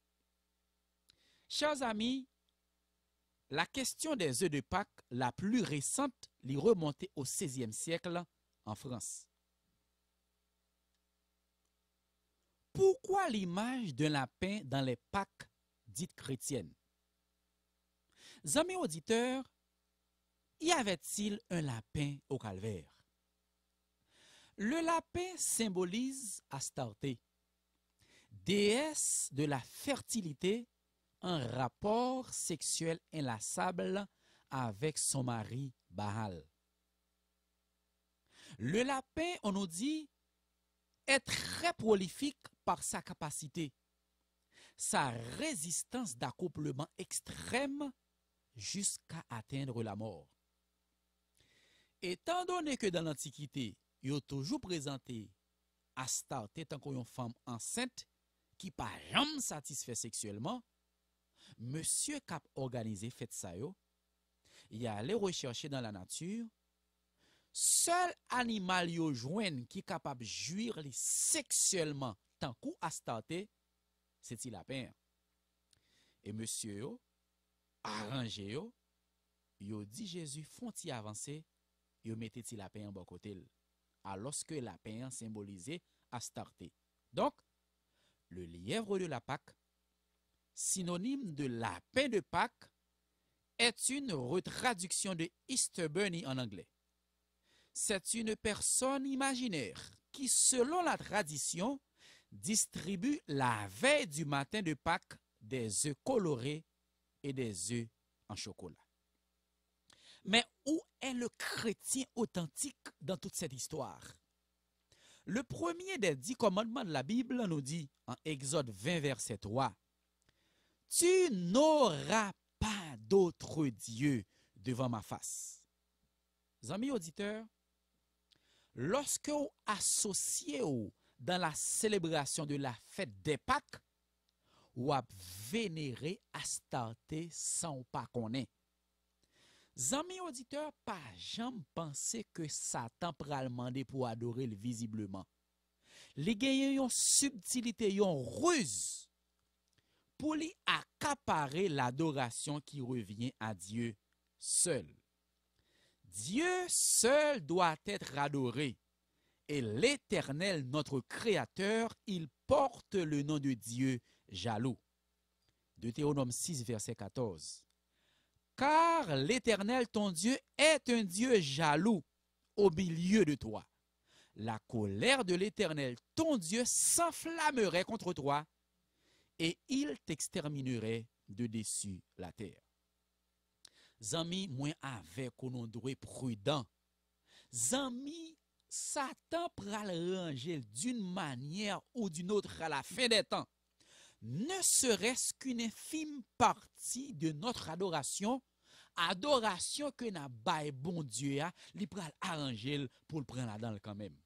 Chers amis, la question des œufs de Pâques la plus récente l'y remontait au XVIe siècle en France. Pourquoi l'image d'un lapin dans les Pâques dites chrétiennes? Amis auditeurs, y avait-il un lapin au calvaire? Le lapin symbolise Astarté, déesse de la fertilité, un rapport sexuel inlassable avec son mari Baal. Le lapin, on nous dit, est très prolifique par sa capacité, sa résistance d'accouplement extrême jusqu'à atteindre la mort. Étant donné que dans l'Antiquité, il a toujours présenté Astarté tant qu'une femme enceinte qui pas jamais satisfait sexuellement, monsieur cap organisé fait ça yo, il allait rechercher dans la nature seul animal yo joine qui capable jouir sexuellement tant qu'ou Astarté, c'est il lapin. Et monsieur yo arrangé yo dit Jésus font-il avancer, yo mettez ti lapin en bon côté. Alors que lapin symbolisait Astarté. Donc, le lièvre de la Pâque, synonyme de lapin de Pâques, est une retraduction de Easter Bunny en anglais. C'est une personne imaginaire qui, selon la tradition, distribue la veille du matin de Pâques des œufs colorés et des œufs en chocolat. Mais où est le chrétien authentique dans toute cette histoire? Le premier des 10 commandements de la Bible nous dit, en Exode 20, verset 3, « Tu n'auras pas d'autre Dieu devant ma face. » Amis auditeurs, lorsque vous associez dans la célébration de la fête des Pâques, vous vénérez Astarté sans pas connaître. Amis auditeurs, pas jamais penser que Satan pral demander pour adorer le visiblement. Les gagnants ont subtilité, ont ruse pour lui accaparer l'adoration qui revient à Dieu seul. Dieu seul doit être adoré. Et l'Éternel, notre Créateur, il porte le nom de Dieu jaloux. Deutéronome 6, verset 14. Car l'Éternel, ton Dieu, est un Dieu jaloux au milieu de toi. La colère de l'Éternel, ton Dieu, s'enflammerait contre toi et il t'exterminerait de dessus la terre. Zami, moi avec on doit être prudent. Zami, Satan pral ranger d'une manière ou d'une autre à la fin des temps. Ne serait-ce qu'une infime partie de notre adoration que n'a bail bon Dieu a, li pral arranger pour le prendre là-dedans quand même.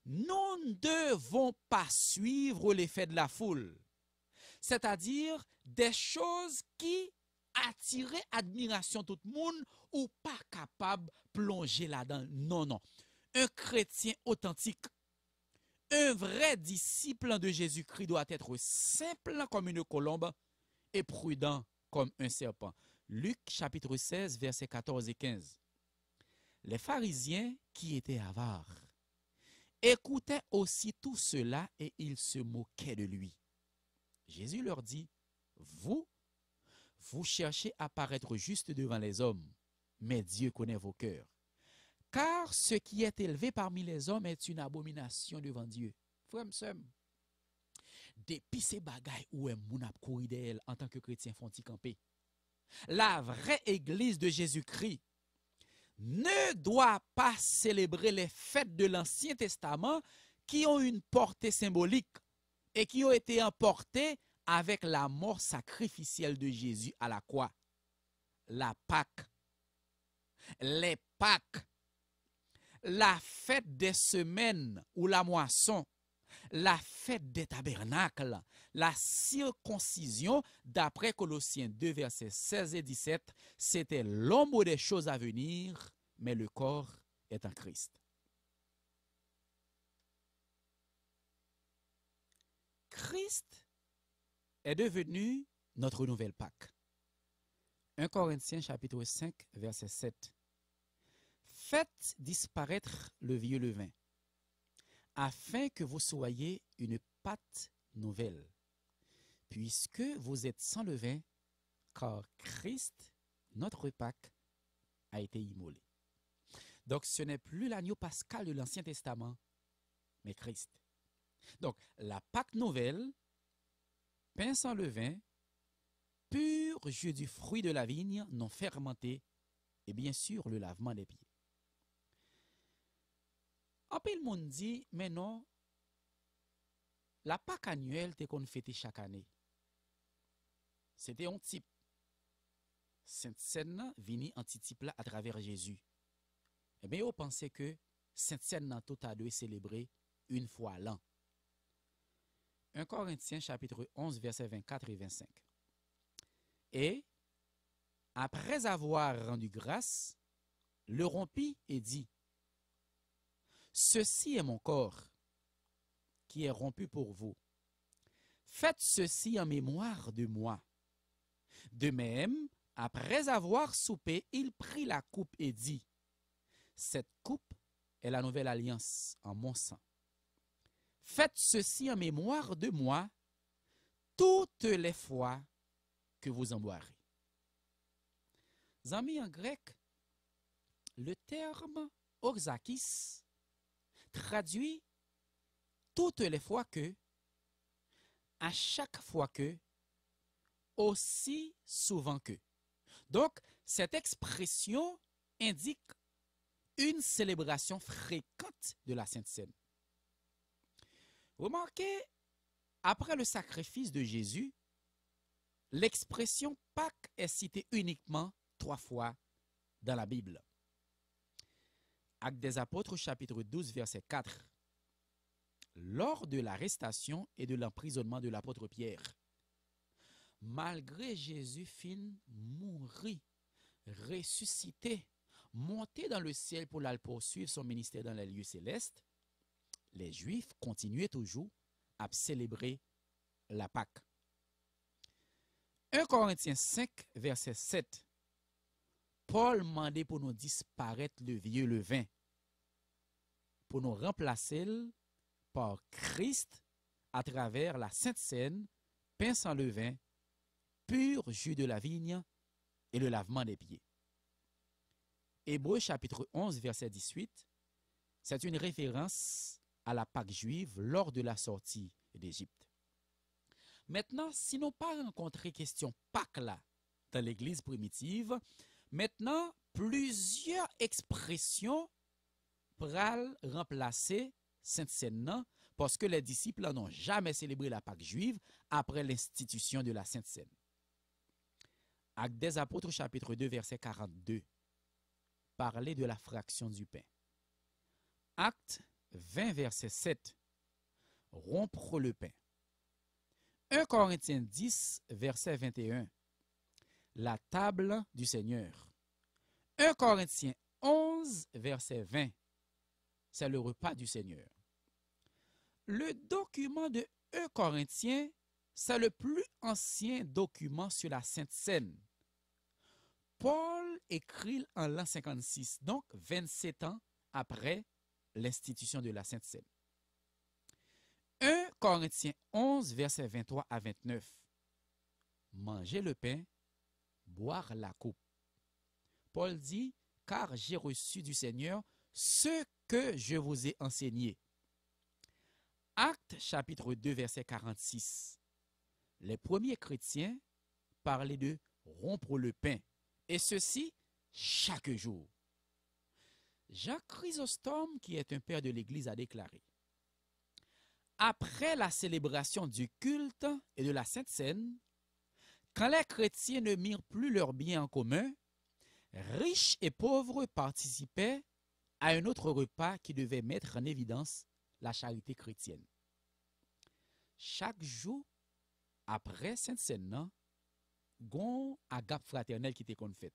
Nous ne devons pas suivre l'effet de la foule, c'est-à-dire des choses qui attiraient admiration tout le monde ou pas capable de plonger là-dedans. Non, non. Un chrétien authentique, un vrai disciple de Jésus-Christ doit être simple comme une colombe et prudent comme un serpent. Luc chapitre 16, versets 14 et 15. Les pharisiens qui étaient avares écoutaient aussi tout cela et ils se moquaient de lui. Jésus leur dit, vous cherchez à paraître juste devant les hommes, mais Dieu connaît vos cœurs. Car ce qui est élevé parmi les hommes est une abomination devant Dieu. Frère, depuis ces bagailles où est moun ap kouri d'elle en tant que chrétien font-ils camper. La vraie église de Jésus-Christ ne doit pas célébrer les fêtes de l'Ancien Testament qui ont une portée symbolique et qui ont été emportées avec la mort sacrificielle de Jésus à la croix. La Pâque, les Pâques, la fête des semaines ou la moisson, la fête des tabernacles, la circoncision, d'après Colossiens 2, versets 16 et 17, c'était l'ombre des choses à venir, mais le corps est en Christ. Christ est devenu notre nouvelle Pâque. 1 Corinthiens chapitre 5, verset 7. Faites disparaître le vieux levain, afin que vous soyez une pâte nouvelle, puisque vous êtes sans levain, car Christ, notre Pâque, a été immolé. Donc, ce n'est plus l'agneau pascal de l'Ancien Testament, mais Christ. Donc, la Pâque nouvelle, pain sans levain, pur jus du fruit de la vigne non fermenté, et bien sûr le lavement des pieds. En peu le monde dit, mais non, la Pâque annuelle t'est qu'on fête chaque année. C'était un type. Sainte Seine vini antitype là à travers Jésus. Eh bien, vous pensez que Sainte Seine tout a dû célébrer une fois l'an. 1 Corinthiens chapitre 11 versets 24 et 25. Et après avoir rendu grâce, le rompit et dit: ceci est mon corps qui est rompu pour vous. Faites ceci en mémoire de moi. De même, après avoir soupé, il prit la coupe et dit: cette coupe est la nouvelle alliance en mon sang. Faites ceci en mémoire de moi toutes les fois que vous en boirez. Amis, en grec, le terme oxakis traduit toutes les fois que, à chaque fois que, aussi souvent que. Donc, cette expression indique une célébration fréquente de la Sainte Seine. Remarquez, après le sacrifice de Jésus, l'expression Pâques est citée uniquement 3 fois dans la Bible. Actes des Apôtres, chapitre 12, verset 4. Lors de l'arrestation et de l'emprisonnement de l'apôtre Pierre, malgré Jésus fin mourir, ressuscité, monté dans le ciel pour aller poursuivre son ministère dans les lieux célestes, les Juifs continuaient toujours à célébrer la Pâque. 1 Corinthiens 5, verset 7. Paul demandait pour nous disparaître le vieux levain, pour nous remplacer par Christ à travers la Sainte Seine, pain sans levain, pur jus de la vigne et le lavement des pieds. Hébreux chapitre 11, verset 18, c'est une référence à la Pâque juive lors de la sortie d'Égypte. Maintenant, si nous pas rencontré question Pâque là dans l'Église primitive, maintenant plusieurs expressions pral remplacer Sainte Seine parce que les disciples n'ont jamais célébré la Pâque juive après l'institution de la Sainte Seine. Actes des Apôtres chapitre 2 verset 42 parler de la fraction du pain. Acte 20 verset 7 rompre le pain. 1 Corinthiens 10 verset 21 la table du Seigneur. 1 Corinthiens 11 verset 20 c'est le repas du Seigneur. Le document de 1 Corinthiens, c'est le plus ancien document sur la Sainte Seine. Paul écrit en l'an 56, donc 27 ans après l'institution de la Sainte Seine. 1 Corinthiens 11, versets 23 à 29. Manger le pain, boire la coupe. Paul dit, car j'ai reçu du Seigneur ce que je vous ai enseigné. Actes chapitre 2, verset 46. Les premiers chrétiens parlaient de rompre le pain, et ceci chaque jour. Jacques Chrysostome, qui est un père de l'Église, a déclaré: après la célébration du culte et de la Sainte Seine, quand les chrétiens ne mirent plus leurs biens en commun, riches et pauvres participaient à un autre repas qui devait mettre en évidence la charité chrétienne. Chaque jour, après Sainte Seine, gon agape fraternelle qui était qu'on fait.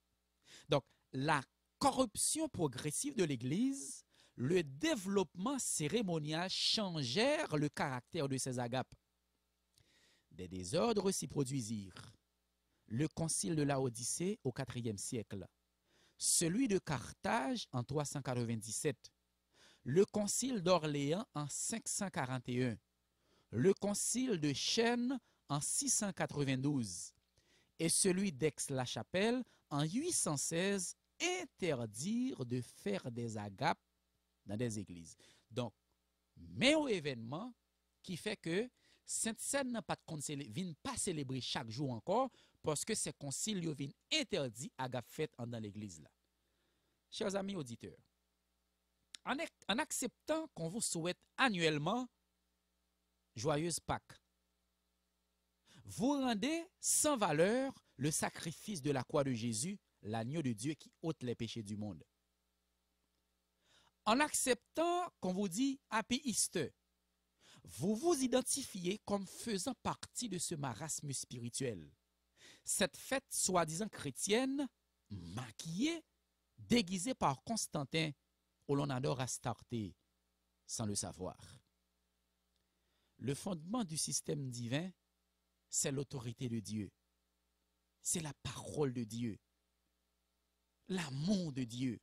Donc, la corruption progressive de l'Église, le développement cérémonial changèrent le caractère de ces agapes. Des désordres s'y produisirent. Le concile de Laodicée au IVe siècle, celui de Carthage en 397, le concile d'Orléans en 541, le concile de Chêne en 692 et celui d'Aix-la-Chapelle en 816 interdire de faire des agapes dans des églises. Donc, mais au événement qui fait que Sainte Seine n'a pas de vient pas célébrer chaque jour encore parce que ces conciles viennent interdit agapes faites dans l'église là. Chers amis auditeurs, en acceptant qu'on vous souhaite annuellement joyeuse Pâques, vous rendez sans valeur le sacrifice de la croix de Jésus, l'agneau de Dieu qui ôte les péchés du monde. En acceptant qu'on vous dit Happy Easter, vous vous identifiez comme faisant partie de ce marasme spirituel. Cette fête soi-disant chrétienne, maquillée, déguisée par Constantin, où l'on adore Astarté, sans le savoir. Le fondement du système divin, c'est l'autorité de Dieu. C'est la parole de Dieu. L'amour de Dieu.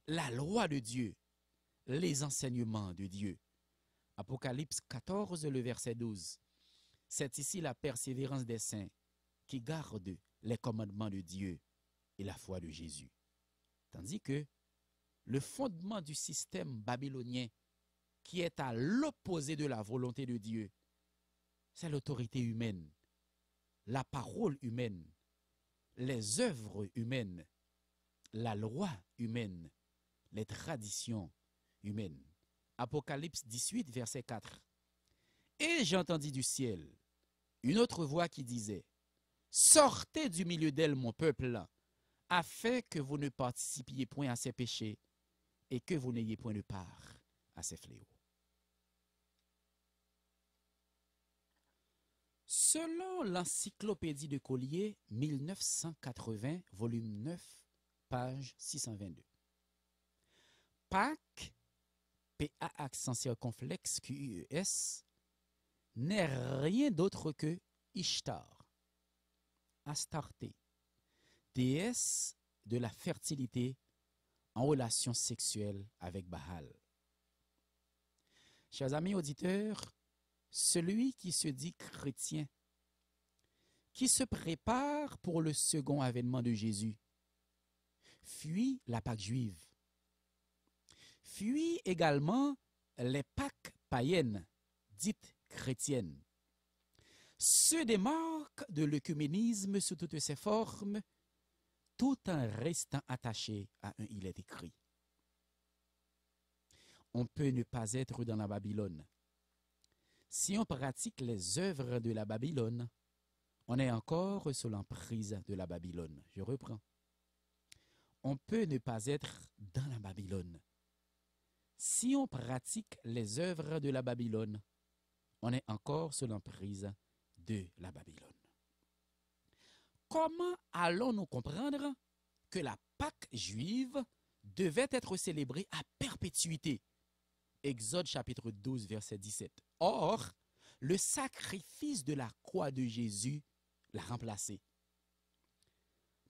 La loi de Dieu. Les enseignements de Dieu. Apocalypse 14, le verset 12. C'est ici la persévérance des saints qui gardent les commandements de Dieu et la foi de Jésus. Tandis que le fondement du système babylonien qui est à l'opposé de la volonté de Dieu, c'est l'autorité humaine, la parole humaine, les œuvres humaines, la loi humaine, les traditions humaines. Apocalypse 18, verset 4. Et j'entendis du ciel une autre voix qui disait, sortez du milieu d'elle, mon peuple, afin que vous ne participiez point à ses péchés et que vous n'ayez point de part à ses fléaux. Selon l'encyclopédie de Collier, 1980, volume 9, page 622. Pâques, P-A accent circonflexe Q-U-E-S, n'est rien d'autre que Ishtar, Astarté, déesse de la fertilité en relation sexuelle avec Baal. Chers amis auditeurs, celui qui se dit chrétien, qui se prépare pour le second avènement de Jésus, fuit la Pâque juive, fuit également les Pâques païennes, dites chrétiennes, se démarque de l'œcuménisme sous toutes ses formes, tout en restant attaché à un il est écrit. On peut ne pas être dans la Babylone. Si on pratique les œuvres de la Babylone, on est encore sous l'emprise de la Babylone. Je reprends. On peut ne pas être dans la Babylone. Si on pratique les œuvres de la Babylone, on est encore sous l'emprise de la Babylone. Comment allons-nous comprendre que la Pâque juive devait être célébrée à perpétuité? Exode chapitre 12, verset 17. Or, le sacrifice de la croix de Jésus l'a remplacé.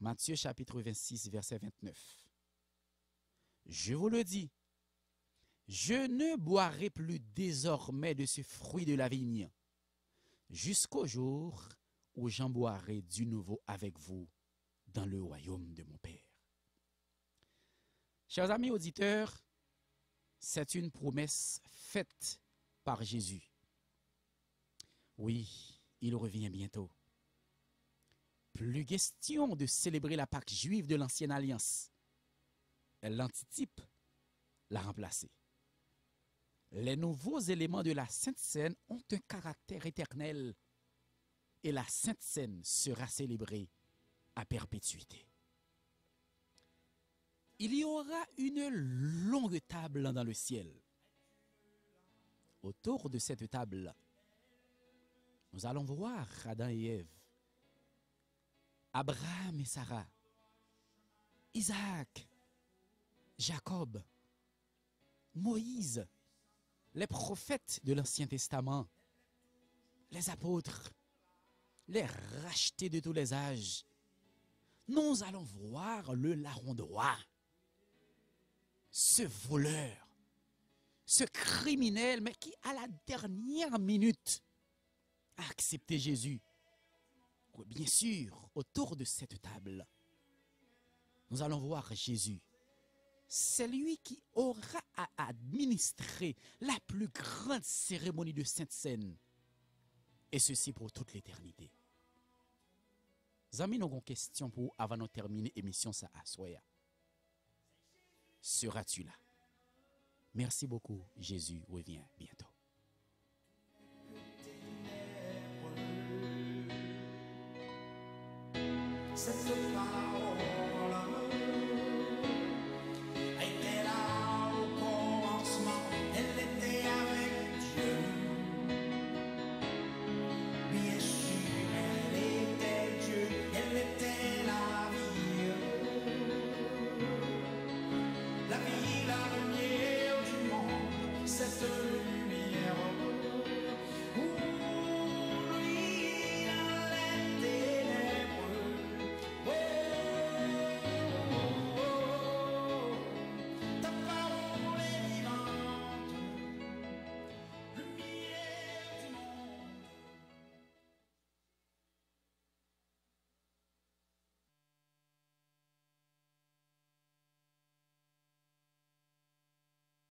Matthieu chapitre 26, verset 29. Je vous le dis, je ne boirai plus désormais de ce fruit de la vigne, jusqu'au jour où j'en boirai du nouveau avec vous dans le royaume de mon Père. Chers amis auditeurs, c'est une promesse faite par Jésus. Oui, il revient bientôt. Plus question de célébrer la Pâque juive de l'Ancienne Alliance. L'antitype l'a remplacé. Les nouveaux éléments de la Sainte Seine ont un caractère éternel et la Sainte Seine sera célébrée à perpétuité. Il y aura une longue table dans le ciel. Autour de cette table, nous allons voir Adam et Ève, Abraham et Sarah, Isaac, Jacob, Moïse, les prophètes de l'Ancien Testament, les apôtres, les rachetés de tous les âges. Nous allons voir le larron droit, ce voleur, ce criminel, mais qui à la dernière minute a accepté Jésus. Bien sûr, autour de cette table, nous allons voir Jésus. C'est lui qui aura à administrer la plus grande cérémonie de Sainte Seine. Et ceci pour toute l'éternité. Zami, nous avons une question pour avant de terminer l'émission ça à soya. Seras-tu là? Merci beaucoup. Jésus revient bientôt. Cette parole